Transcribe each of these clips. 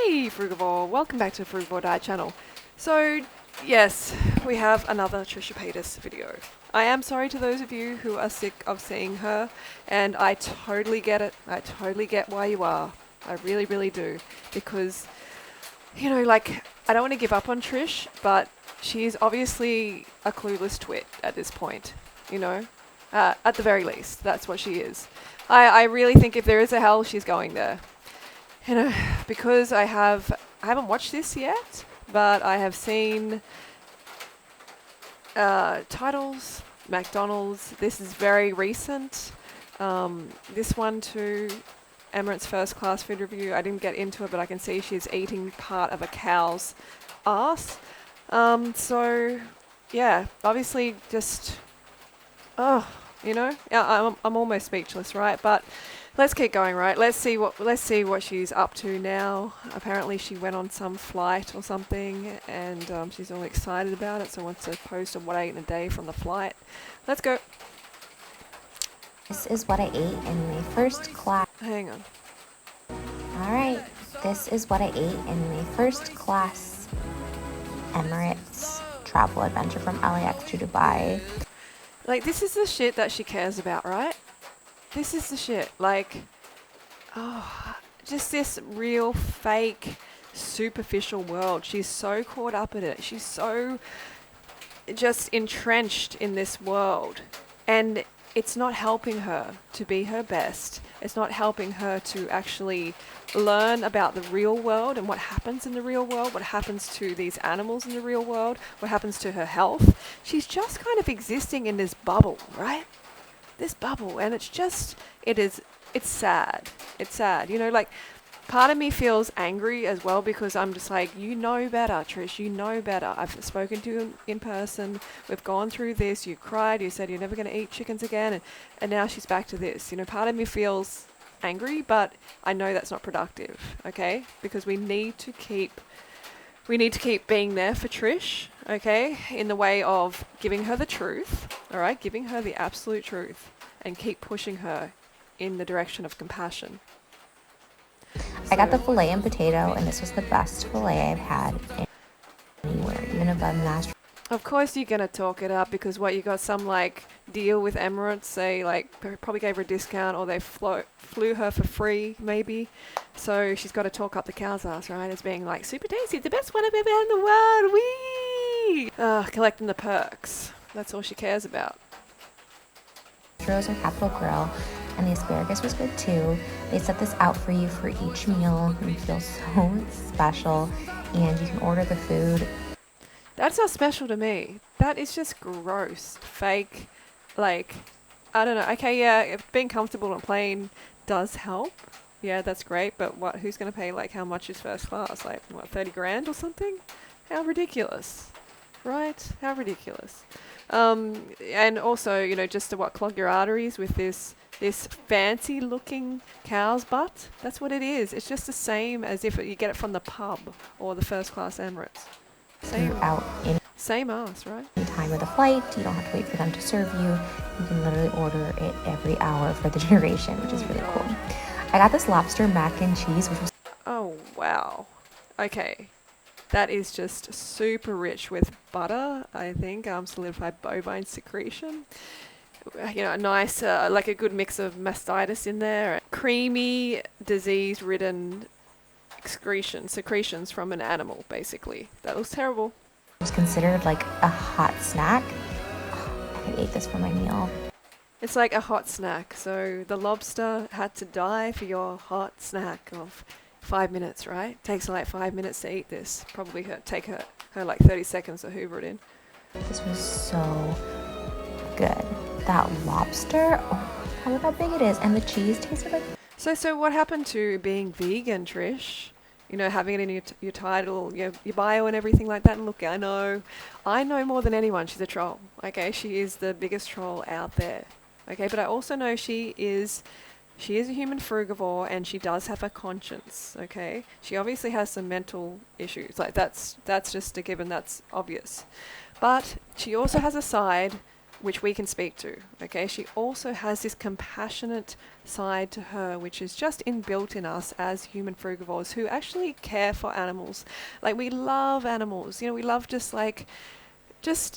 Hey Frugivore, welcome back to the Frugivore Diet channel. So yes, we have another Trisha Paytas video. I am sorry to those of you who are sick of seeing her, and I totally get it. I totally get why you are. I really, really do. Because, you know, like, I don't want to give up on Trish, but she's obviously a clueless twit at this point, you know? At the very least, that's what she is. I really think if there is a hell, she's going there. You know, because I haven't watched this yet, but I have seen titles, McDonald's. This is very recent. This one too, Emirates First Class Food Review. I didn't get into it, but I can see she's eating part of a cow's ass. So yeah, obviously just, you know, I'm almost speechless, right? But let's keep going, right? Let's see what she's up to now. Apparently she went on some flight or something, and she's all excited about it, so wants to post on what I ate in a day from the flight. Let's go. This is what I ate in my first class. Hang on. Alright, this is what I ate in my first class Emirates travel adventure from LAX to Dubai. Like, this is the shit that she cares about, right? This is the shit. Like, just this real fake, superficial world. She's so caught up in it. She's so just entrenched in this world. And it's not helping her to be her best. It's not helping her to actually learn about the real world and what happens in the real world, what happens to these animals in the real world, what happens to her health. She's just kind of existing in this bubble, right? This bubble, and it's sad. It's sad. You know, like, part of me feels angry as well, because I'm just like, you know better, Trish, you know better. I've spoken to you in person. We've gone through this. You cried. You said you're never going to eat chickens again. And now she's back to this. You know, part of me feels angry, but I know that's not productive, okay? Because we need to keep being there for Trish, okay? In the way of giving her the truth, all right? Giving her the absolute truth, and keep pushing her in the direction of compassion. I got the filet and potato, and this was the best filet I've had anywhere, even above Master. Of course you're going to talk it up, because what, you got some like deal with Emirates, they like probably gave her a discount, or they flew her for free maybe. So she's got to talk up the cow's ass, right? As being like, super tasty, the best one I've ever had in the world, wee! Collecting the perks. That's all she cares about. Rose or Capital Grill, and the asparagus was good too. They set this out for you for each meal, and you feel so special, and you can order the food. That's not special to me. That is just gross. Fake. Like, I don't know. Okay, yeah, if being comfortable on a plane does help. Yeah, that's great. But what? Who's going to pay, like, how much is first class? Like, what, 30 grand or something? How ridiculous. Right? How ridiculous. And also, you know, just to clog your arteries with this fancy looking cow's butt. That's what it is. It's just the same as if you get it from the pub or the first class Emirates. Same ass, right? Any time of the flight, you don't have to wait for them to serve you. You can literally order it every hour for the duration, which is really cool. I got this lobster mac and cheese, which was... Oh, wow. Okay. That is just super rich with butter, I think, solidified bovine secretion. You know, a nice, like a good mix of mastitis in there. Creamy, disease-ridden secretions from an animal, basically. That was terrible. It was considered like a hot snack. I ate this for my meal. It's like a hot snack. So the lobster had to die for your hot snack of 5 minutes, right? Takes like 5 minutes to eat this. Probably take her like 30 seconds to hoover it in. This was so good. That lobster, look how big it is. And the cheese tasted like... So what happened to being vegan, Trish? You know, having it in your title, your bio and everything like that. And look, I know more than anyone. She's a troll. Okay, she is the biggest troll out there. Okay, but I also know she is a human frugivore, and she does have a conscience. Okay, she obviously has some mental issues. Like, that's just a given. That's obvious. But she also has a side which we can speak to. Okay, she also has this compassionate side to her, which is just inbuilt in us as human frugivores who actually care for animals. Like, we love animals, you know, we love just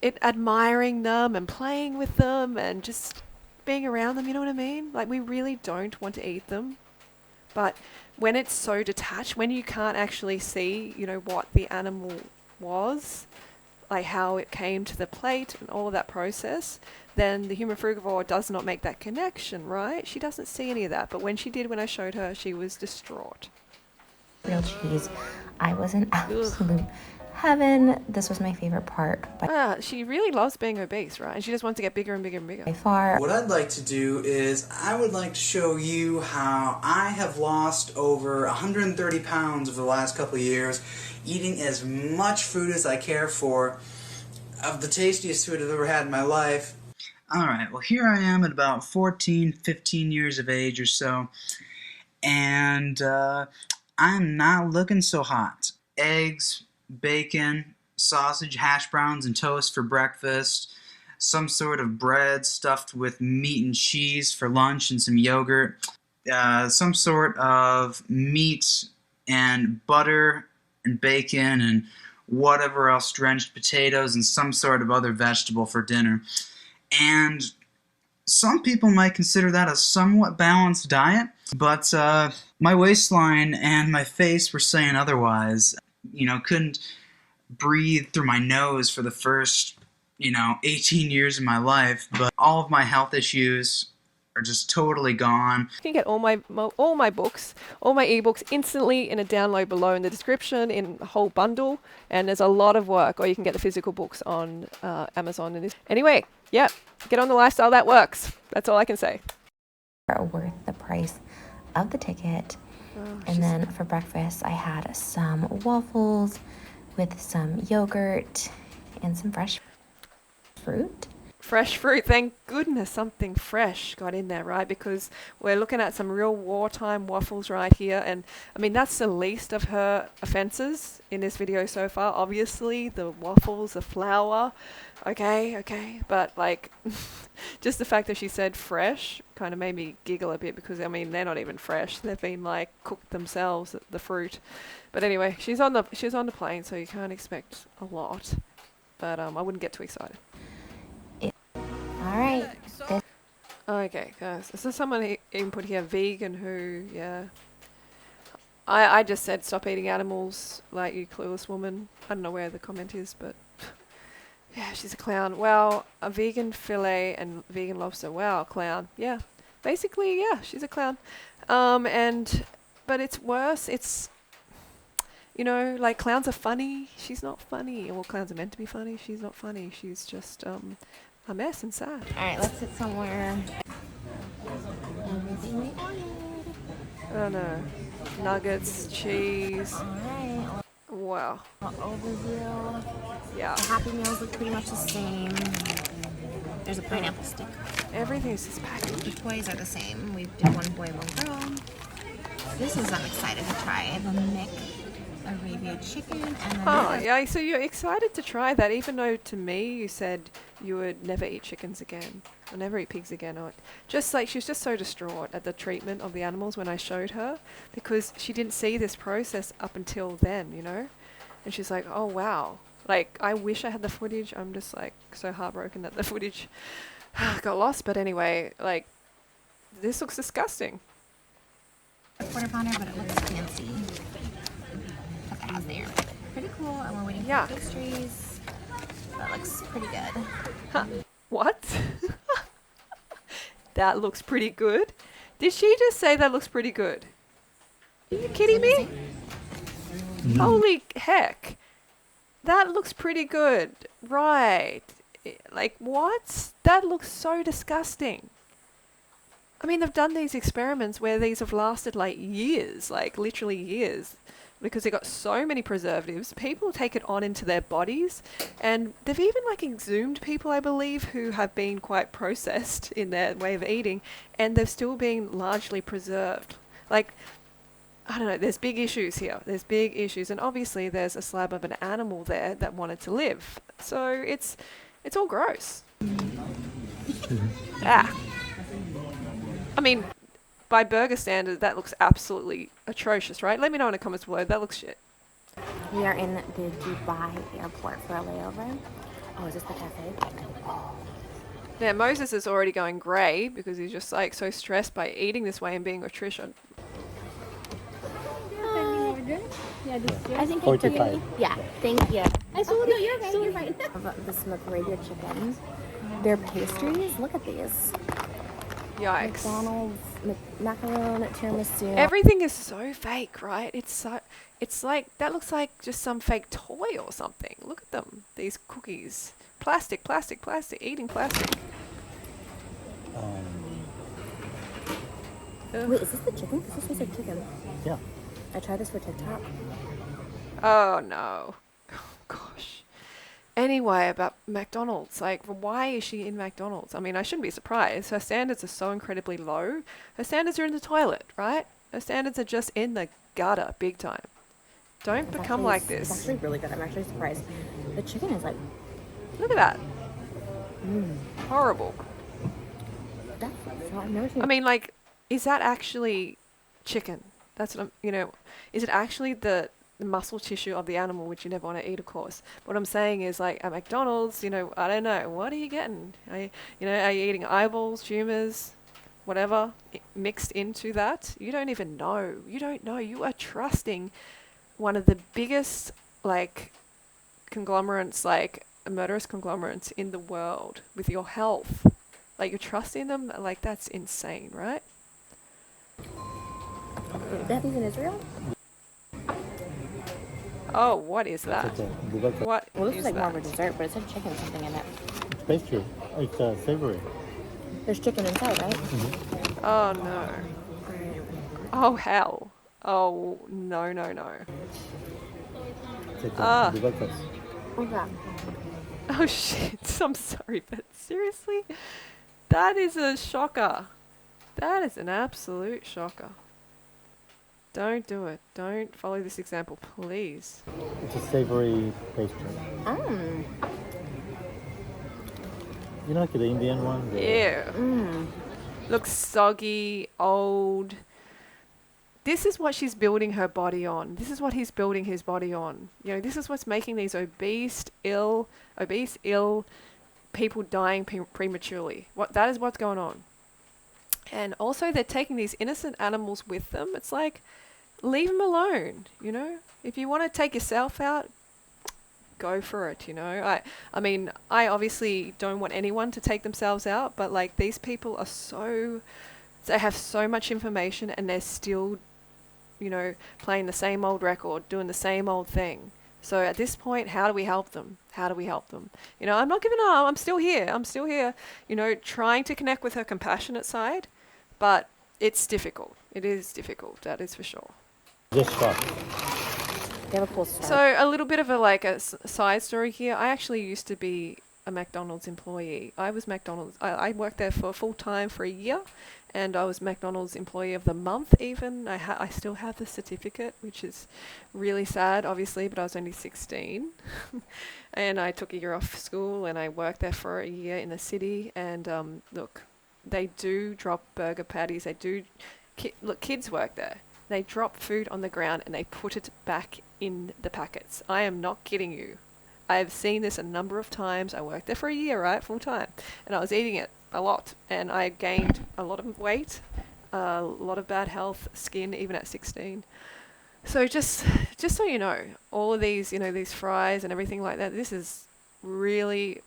admiring them and playing with them and just being around them, you know what I mean? Like, we really don't want to eat them. But when it's so detached, when you can't actually see, you know, what the animal was, like how it came to the plate and all of that process, then the human frugivore does not make that connection, right? She doesn't see any of that. But when she did, when I showed her, she was distraught. Real cheese. I was in absolute heaven. This was my favorite part She really loves being obese, right? And she just wants to get bigger and bigger and bigger. by far. What I'd like to do is I would like to show you how I have lost over 130 pounds over the last couple of years, eating as much food as I care for, of the tastiest food I've ever had in my life. Alright, well here I am at about 14, 15 years of age or so, and I'm not looking so hot. Eggs, bacon, sausage, hash browns, and toast for breakfast, some sort of bread stuffed with meat and cheese for lunch and some yogurt, some sort of meat and butter and bacon and whatever else, drenched potatoes and some sort of other vegetable for dinner. And some people might consider that a somewhat balanced diet, but my waistline and my face were saying otherwise. You know, couldn't breathe through my nose for the first, 18 years of my life, but all of my health issues are just totally gone. You can get all my books, all my ebooks instantly in a download below in the description in a whole bundle, and there's a lot of work. Or you can get the physical books on Amazon. Anyway, yeah, get on the lifestyle that works. That's all I can say. Worth the price of the ticket. And then for breakfast, I had some waffles with some yogurt and some fresh fruit. Fresh fruit, thank goodness something fresh got in there, right? Because we're looking at some real wartime waffles right here. And I mean, that's the least of her offenses in this video so far. Obviously, the waffles, the flour, okay. But like, just the fact that she said fresh kind of made me giggle a bit, because I mean, they're not even fresh. They've been like cooked themselves, the fruit. But anyway, she's on the plane, so you can't expect a lot. But I wouldn't get too excited. All right. Okay, guys. So someone even put here vegan who, yeah. I just said stop eating animals, like, you clueless woman. I don't know where the comment is, but yeah, she's a clown. Well, a vegan fillet and vegan lobster. Wow, clown. Yeah. Basically, yeah, she's a clown. But it's worse. It's, like, clowns are funny. She's not funny. Well, clowns are meant to be funny. She's not funny. She's just a mess and sad. All right, let's sit somewhere. Everything we ordered. Oh no. Nuggets, cheese. All right. Wow. Overview. Yeah. The Happy Meals look pretty much the same. There's a pineapple stick. Everything's just packaged. The toys are the same. We did one boy, one girl. This is I'm excited to try. The Mick Arabia chicken and Oh, yeah, so you're excited to try that, even though to me you said you would never eat chickens again, or never eat pigs again, or just like, she was just so distraught at the treatment of the animals when I showed her, because she didn't see this process up until then, and she's like, oh wow, like, I wish I had the footage. I'm just like so heartbroken that the footage got lost. But anyway, like, this looks disgusting. a quarter pounder, but it looks fancy. Put that out there. Pretty cool, and we're waiting for pastries. That looks pretty good. Huh. What? That looks pretty good? Did she just say that looks pretty good? Are you kidding me? Holy heck. That looks pretty good. Right. Like, what? That looks so disgusting. I mean, they've done these experiments where these have lasted like years, like literally years, because they got so many preservatives. People take it on into their bodies, and they've even like exhumed people, I believe, who have been quite processed in their way of eating, and they've still been largely preserved. Like, I don't know, there's big issues here. There's big issues, and obviously there's a slab of an animal there that wanted to live. So it's all gross. Ah. I mean, by burger standard, that looks absolutely atrocious, right? Let me know in the comments below. That looks shit. We are in the Dubai airport for a layover. Oh, is this the cafe? Now, Moses is already going grey because he's just like so stressed by eating this way and being with Trisha. I think 45. Yeah, thank you. I saw no, you're right. You're right. This McGregor chickens. Their pastries. Look at these. Yikes. McDonald's macaron tiramisu. Everything is so fake, right? It's like, that looks like just some fake toy or something. Look at them, these cookies. Plastic, eating plastic. Wait, is this the chicken? This tastes like chicken. Yeah. I tried this for TikTok. Oh no. Oh, gosh. Anyway, about McDonald's. Like, why is she in McDonald's? I mean, I shouldn't be surprised. Her standards are so incredibly low. Her standards are in the toilet, right? Her standards are just in the gutter, big time. Don't become like this. It's actually really good. I'm actually surprised. The chicken is like... Look at that. Horrible. That's so I've never seen... I mean, like, is that actually chicken? That's what I'm, is it actually the muscle tissue of the animal, which you never want to eat, of course. What I'm saying is, like, at McDonald's, I don't know, what are you getting? Are you eating eyeballs, tumors, whatever, mixed into that? You don't even know. You don't know. You are trusting one of the biggest, like, conglomerates, like, murderous conglomerates in the world with your health. Like, you're trusting them, like, that's insane, right? That thing's in Israel? Oh, what is that? What Well, this is is like that? more of a dessert, but it said chicken something in it. It's pastry. It's savory. There's chicken inside, right? Oh, no. Oh, hell. Oh, no. It's Ah. Dubai. Okay. Oh, shit. I'm sorry, but seriously? That is a shocker. That is an absolute shocker. Don't do it. Don't follow this example, please. It's a savory pastry. You know, like the Indian one? Yeah. Looks soggy, old. This is what she's building her body on. This is what he's building his body on. This is what's making these obese, ill people dying prematurely. That is what's going on. And also, they're taking these innocent animals with them. It's like, leave them alone, If you want to take yourself out, go for it, I mean, I obviously don't want anyone to take themselves out, but, like, these people are they have so much information and they're still, playing the same old record, doing the same old thing. So at this point, how do we help them? I'm not giving up. I'm still here, trying to connect with her compassionate side, but it's difficult. It is difficult, that is for sure. Just shot. They have a cool start. So a little bit of a side story here. I actually used to be a McDonald's employee. I worked there for full time for a year, and I was McDonald's employee of the month even. I still have the certificate, which is really sad, obviously, but I was only 16. And I took a year off school and I worked there for a year in the city. And look, they do drop burger patties. Kids work there. They drop food on the ground and they put it back in the packets. I am not kidding you. I've seen this a number of times. I worked there for a year, right, full time, and I was eating it a lot, and I gained a lot of weight, a lot of bad health, skin, even at 16. So just so you know, all of these, these fries and everything like that, this is really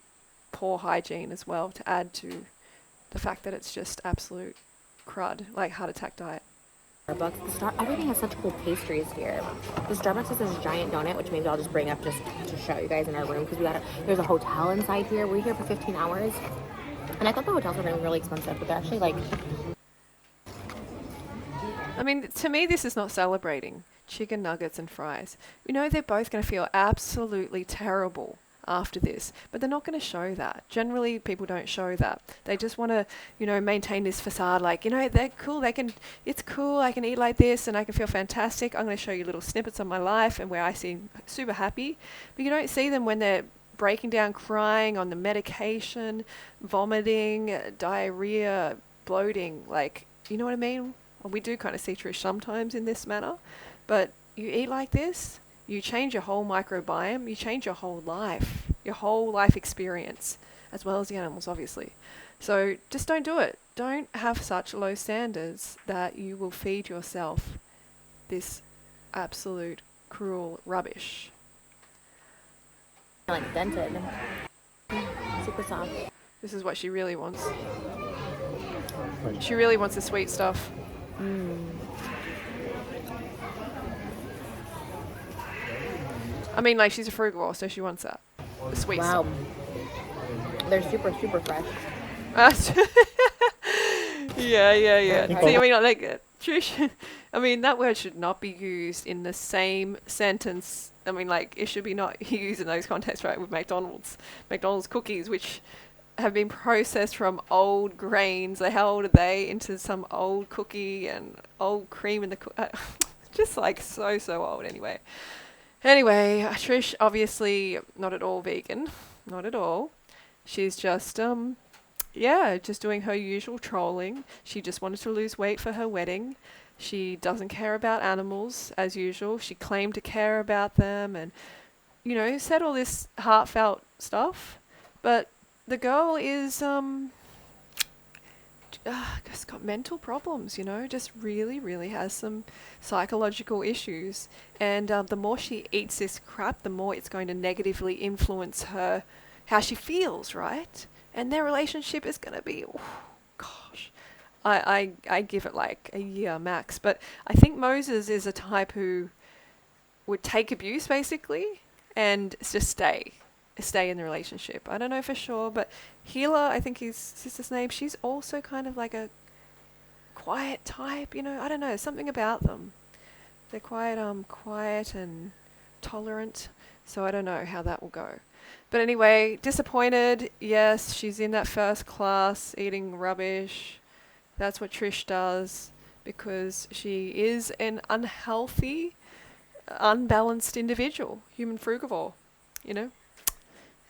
poor hygiene as well, to add to the fact that it's just absolute crud, like heart attack diet. Starbucks. Everything has such cool pastries here. The Starbucks has this giant donut, which maybe I'll just bring up just to show you guys in our room, because there's a hotel inside here. We're here for 15 hours. And I thought the hotels were going to be really expensive, but they're actually like... I mean, to me, this is not celebrating chicken nuggets and fries. They're both going to feel absolutely terrible after this, but they're not going to show that. Generally, people don't show that. They just want to, maintain this facade, like, they're cool, it's cool, I can eat like this and I can feel fantastic. I'm going to show you little snippets of my life and where I seem super happy, but you don't see them when they're breaking down, crying on the medication, vomiting, diarrhea, bloating, like, you know what I mean? Well, we do kind of see Trish sometimes in this manner, but you eat like this, you change your whole microbiome, you change your whole life experience, as well as the animals, obviously. So just don't do it. Don't have such low standards that you will feed yourself this absolute cruel rubbish. Like dented. Super soft. This is what she really wants. Right. She really wants the sweet stuff. I mean, like, she's a frugivore, so she wants that. The sweet Wow. stuff. They're super, super fresh. Yeah. Think See, I of- mean, like, Trish, I mean, that word should not be used in the same sentence. I mean, like, it should be not used in those contexts, right, with McDonald's. McDonald's cookies, which have been processed from old grains. How old are they? Into some old cookie and old cream in the just like so old anyway. Anyway, Trish obviously not at all vegan, not at all. She's just just doing her usual trolling. She just wanted to lose weight for her wedding. She doesn't care about animals as usual. She claimed to care about them and, you know, said all this heartfelt stuff. But the girl is just got mental problems, you know, just really has some psychological issues. And the more she eats this crap, the more it's going to negatively influence her, how she feels, right? And their relationship is going to be, gosh, I give it like a year max. But I think Moses is a type who would take abuse basically and just stay in the relationship. I don't know for sure, but Gila, I think his sister's name, she's also kind of like a quiet type, you know. I don't know, something about them. They're quite quiet and tolerant, so I don't know how that will go. But anyway, disappointed. Yes, she's in that first class eating rubbish. That's what Trish does because she is an unhealthy, unbalanced individual, human frugivore, you know.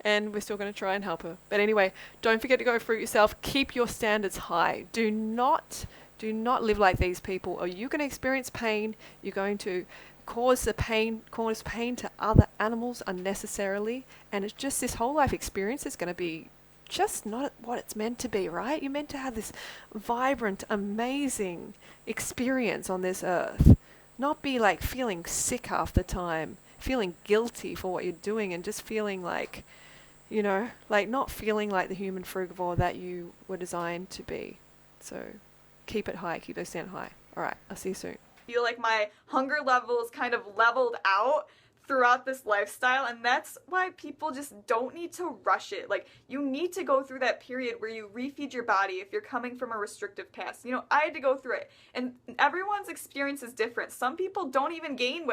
And we're still going to try and help her. But anyway, don't forget to go fruit yourself. Keep your standards high. Do not live like these people, or you're going to experience pain. You're going to cause pain to other animals unnecessarily. And it's just this whole life experience is going to be just not what it's meant to be, right? You're meant to have this vibrant, amazing experience on this earth. Not be like feeling sick half the time, feeling guilty for what you're doing, and just feeling like, you know, like not feeling like the human frugivore that you were designed to be. So keep it high, keep those standards high. All right, I'll see you soon. I feel like my hunger levels kind of leveled out throughout this lifestyle, and that's why people just don't need to rush it. Like, you need to go through that period where you refeed your body if you're coming from a restrictive past. You know, I had to go through it, and everyone's experience is different. Some people don't even gain weight.